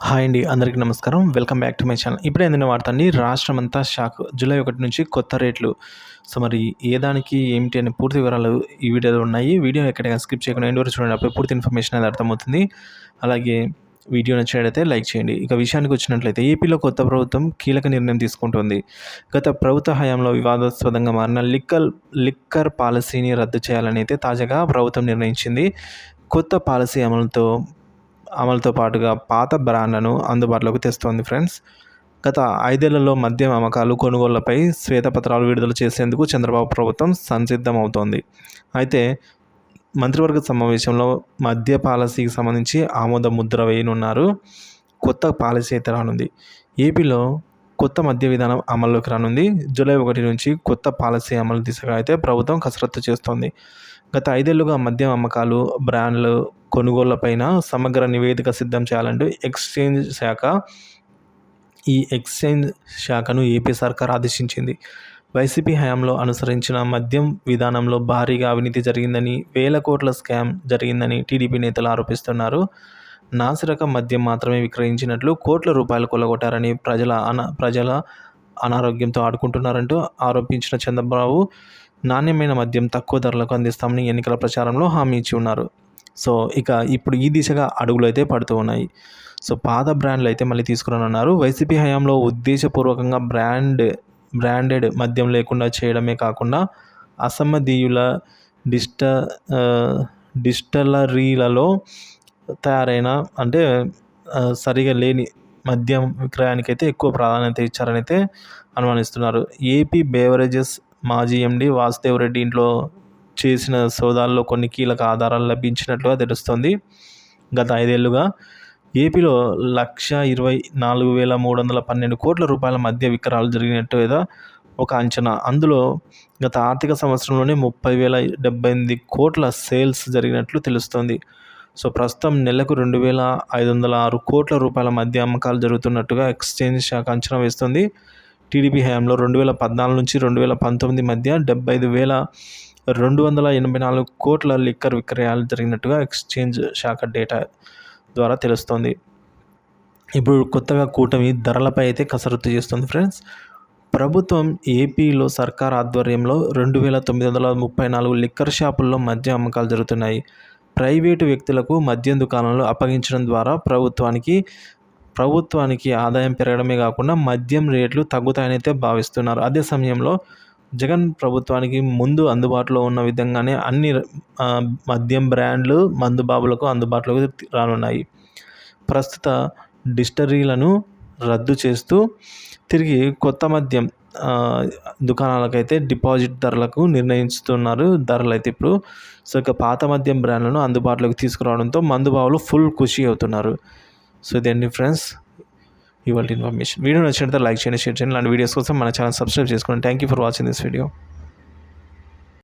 Hi అండి. అందరికీ నమస్కారం. Welcome back to my channel. ఇప్పుడే అందిన వార్త అండి. రాష్ట్రమంతా షాక్. జూలై 1 నుంచి కొత్త రేట్లు. సో, మరి ఏ దానికి ఏమిటి అనే పూర్తి వివరాలు ఈ వీడియోలో ఉన్నాయి. వీడియో ఎక్కడైనా స్కిప్ చేయకుండా ఎండ్ వరకు చూడండి. అప్పుడే పూర్తి ఇన్ఫర్మేషన్ అనేది అర్థమవుతుంది. అలాగే వీడియో నచ్చినట్లయితే లైక్ చేయండి. ఇక విషయానికి వచ్చినట్లయితే ఏపీలో కొత్త ప్రభుత్వం కీలక నిర్ణయం తీసుకుంటోంది. గత ప్రభుత్వ హయాంలో వివాదాస్పదంగా మారిన లిక్కర్ పాలసీని రద్దు చేయాలని అయితే తాజాగా ప్రభుత్వం నిర్ణయించింది. కొత్త పాలసీ అమలుతో పాటుగా పాత బ్రాండ్లను అందుబాటులోకి తెస్తోంది ఫ్రెండ్స్. గత 5 ఏళ్లలో మద్యం అమ్మకాలు, కొనుగోళ్లపై శ్వేతపత్రాలు విడుదల చేసేందుకు చంద్రబాబు ప్రభుత్వం సంసిద్ధమవుతోంది. అయితే మంత్రివర్గ సమావేశంలో మద్య పాలసీకి సంబంధించి ఆమోద ముద్ర వేయనున్నారు. కొత్త పాలసీ అయితే రానుంది. ఏపీలో కొత్త మద్య విధానం అమల్లోకి రానుంది. జూలై 1 నుంచి కొత్త పాలసీ అమలు దిశగా అయితే ప్రభుత్వం కసరత్తు చేస్తోంది. గత 5 ఏళ్లుగా మద్యం అమ్మకాలు, బ్రాండ్లు కొనుగోళ్లపైన సమగ్ర నివేదిక సిద్ధం చేయాలంటూ ఈ ఎక్సైజ్ శాఖను ఏపీ సర్కార్ ఆదేశించింది. వైసీపీ హయాంలో అనుసరించిన మద్యం విధానంలో భారీగా అవినీతి జరిగిందని, వేల కోట్ల స్కామ్ జరిగిందని టీడీపీ నేతలు ఆరోపిస్తున్నారు. నాసిరకం మద్యం మాత్రమే విక్రయించినట్లు కోట్ల రూపాయలు కొల్లగొట్టారని, ప్రజల అనారోగ్యంతో ఆడుకుంటున్నారంటూ ఆరోపించిన చంద్రబాబు నాణ్యమైన మద్యం తక్కువ ధరలకు అందిస్తామని ఎన్నికల ప్రచారంలో హామీ ఇచ్చి ఉన్నారు. సో, ఇప్పుడు ఈ దిశగా అడుగులు అయితే పడుతూ ఉన్నాయి. సో, పాత బ్రాండ్లు అయితే మళ్ళీ తీసుకురానున్నారు. వైసీపీ హయాంలో ఉద్దేశపూర్వకంగా బ్రాండెడ్ మద్యం లేకుండా చేయడమే కాకుండా అసమ్మధీయుల డిస్టిలరీలలో తయారైన సరిగా లేని మద్యం విక్రయానికైతే ఎక్కువ ప్రాధాన్యత ఇచ్చారని అయితే అనుమానిస్తున్నారు. ఏపీ బేవరేజెస్ మాజీ ఎండీ వాసుదేవ్ రెడ్డి ఇంట్లో చేసిన సోదాల్లో కొన్ని కీలక ఆధారాలు లభించినట్లుగా తెలుస్తోంది. గత 5 ఏళ్లుగా ఏపీలో 1,24,312 కోట్ల రూపాయల మద్య విక్రయాలు జరిగినట్టుగా ఒక అంచనా. అందులో గత ఆర్థిక సంవత్సరంలోనే 30,078 కోట్ల సేల్స్ జరిగినట్లు తెలుస్తోంది. సో, ప్రస్తుతం నెలకు 2,506 కోట్ల రూపాయల మద్య అమ్మకాలు జరుగుతున్నట్టుగా ఎక్సైజ్ శాఖ అంచనా వేస్తోంది. టీడీపీ హయాంలో 2014 నుంచి 2019 మధ్య 75,284 కోట్ల లిక్కర్ విక్రయాలు జరిగినట్టుగా ఎక్సైజ్ శాఖ డేటా ద్వారా తెలుస్తోంది. ఇప్పుడు కొత్తగా కూటమి ధరలపై అయితే కసరత్తు చేస్తుంది ఫ్రెండ్స్. ప్రభుత్వం ఏపీలో సర్కార్ ఆధ్వర్యంలో 2,934 లిక్కర్ షాపుల్లో మద్యం అమ్మకాలు జరుగుతున్నాయి. ప్రైవేటు వ్యక్తులకు మద్యం దుకాణాలు అప్పగించడం ద్వారా ప్రభుత్వానికి ఆదాయం పెరగడమే కాకుండా మద్యం రేట్లు తగ్గుతాయని అయితే భావిస్తున్నారు. అదే సమయంలో జగన్ ప్రభుత్వానికి ముందు అందుబాటులో ఉన్న విధంగానే అన్ని మద్యం బ్రాండ్లు మందుబాబులకు అందుబాటులోకి రానున్నాయి. ప్రస్తుత డిస్టిలరీలను రద్దు చేస్తూ తిరిగి కొత్త మద్యం దుకాణాలకైతే డిపాజిట్ ధరలకు నిర్ణయిస్తున్నారు ధరలైతే ఇప్పుడు. సో, పాత మద్యం బ్రాండ్లను అందుబాటులోకి తీసుకురావడంతో మందుబాబులు ఫుల్ ఖుషి అవుతున్నారు. సో, ఇదండి ఫ్రెండ్స్ ఇవాళ ఇన్ఫర్మేషన్. వీడియో నచ్చినట్లయితే లైక్ చేయండి, షేర్ చేయండి. ఇలాంటి వీడియోస్ కోసం మన ఛానల్ సబ్స్క్రైబ్ చేసుకోండి. Thank you for watching this video.